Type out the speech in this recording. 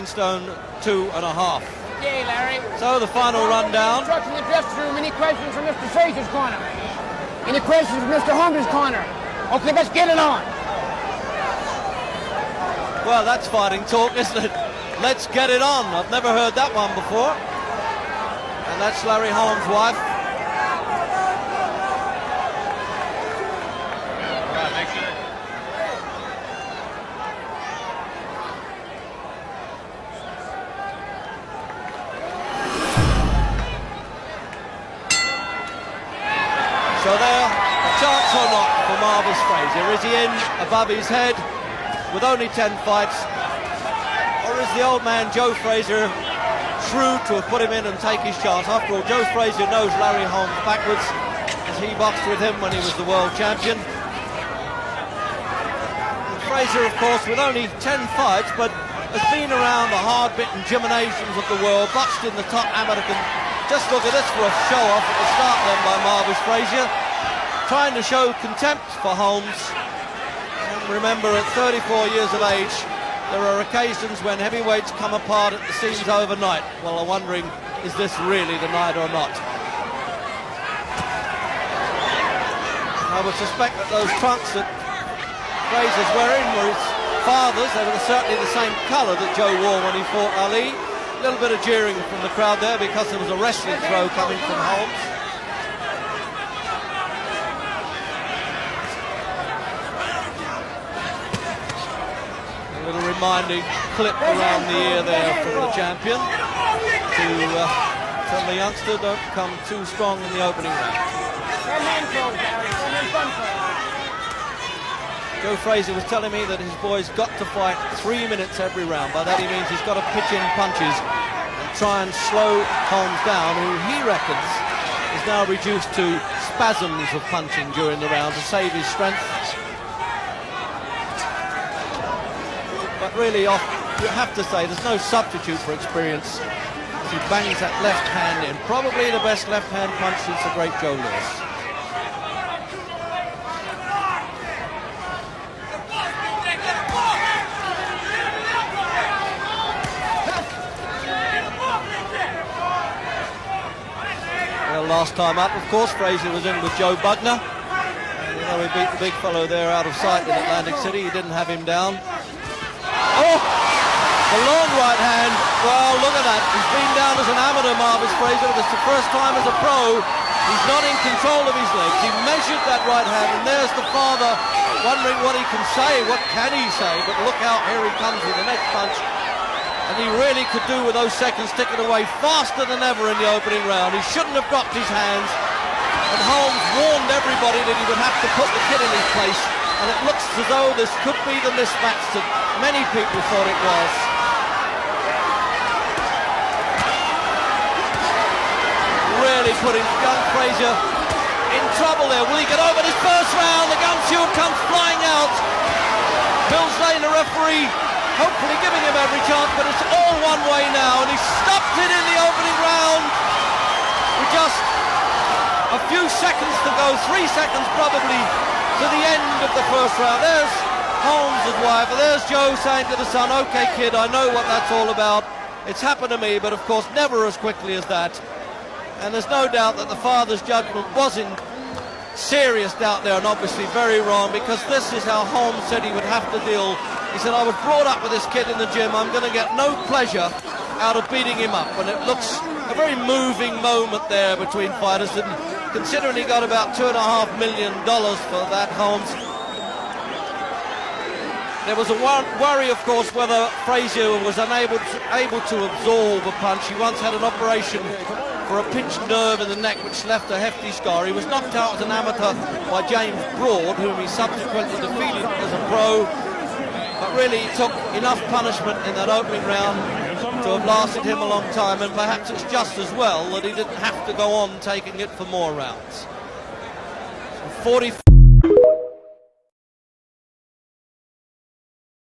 Stone 2.5. Okay, Larry. So the final rundown. Instruction in the dressing room. Any questions from Mr. Fraser's corner? Any questions from Mr. Holmes' corner? Okay, let's get it on. Well, that's fighting talk, isn't it? Let's get it on. I've never heard that one before. And that's Larry Holmes' wife. So there, a chance or not for Marvis Fraser. Is he in above his head with only 10 fights? Or is the old man Joe Fraser shrewd to have put him in and take his chance? After all, Joe Fraser knows Larry Holmes backwards, as he boxed with him when he was the world champion. And Fraser, of course, with only 10 fights, but has been around the hard-bitten gymnasiums of the world, boxed in the top American. Just look at this for a show-off at the start then by Marvis Fraser, trying to show contempt for Holmes. And remember, at 34 years of age, there are occasions when heavyweights come apart at the seams overnight. Well, I'm wondering, is this really the night or not? I would suspect that those trunks that Fraser's wearing were his father's. They were certainly the same colour that Joe wore when he fought Ali. A little bit of jeering from the crowd there because there was a wrestling throw coming from Holmes. A little reminding clip around the ear there from the champion to tell the youngster don't come too strong in the opening round. Joe Fraser was telling me that his boy's got to fight 3 minutes every round. By that he means he's got to pitch in punches and try and slow Holmes down, who he reckons is now reduced to spasms of punching during the round to save his strength. But really, you have to say, there's no substitute for experience. He bangs that left hand in. Probably the best left hand punch since the great Joe Lewis. Last time up, of course, Fraser was in with Joe Bugner. And, you know, he beat the big fellow there out of sight in Atlantic City. He didn't have him down. Oh! The long right hand. Well, look at that. He's been down as an amateur, Marvis Fraser. This is the first time as a pro. He's not in control of his legs. He measured that right hand, and there's the father wondering what he can say. What can he say? But look out, here he comes with the next punch. And he really could do with those seconds ticking away faster than ever in the opening round. He shouldn't have dropped his hands. And Holmes warned everybody that he would have to put the kid in his place. And it looks as though this could be the mismatch that many people thought it was. Really putting young Fraser in trouble there. Will he get over this first round? The gun shield comes flying out. Bill Zane, the referee, hopefully giving him every chance, but it's all one way now, and he stopped it in the opening round with just a few seconds to go, 3 seconds probably to the end of the first round. There's Holmes' wife, and there's Joe saying to the son, okay kid, I know what that's all about. It's happened to me, but of course never as quickly as that. And there's no doubt that the father's judgment was in serious doubt there, and obviously very wrong, because this is how Holmes said he would have to deal. He said, I was brought up with this kid in the gym. I'm going to get no pleasure out of beating him up. And it looks a very moving moment there between fighters. And considering he got about $2.5 million for that, Holmes, there was a worry, of course, whether Fraser was able to absorb a punch. He once had an operation for a pinched nerve in the neck, which left a hefty scar. He was knocked out as an amateur by James Broad, whom he subsequently defeated as a pro. But really, it took enough punishment in that opening round to have lasted him a long time, and perhaps it's just as well that he didn't have to go on taking it for more rounds. So 40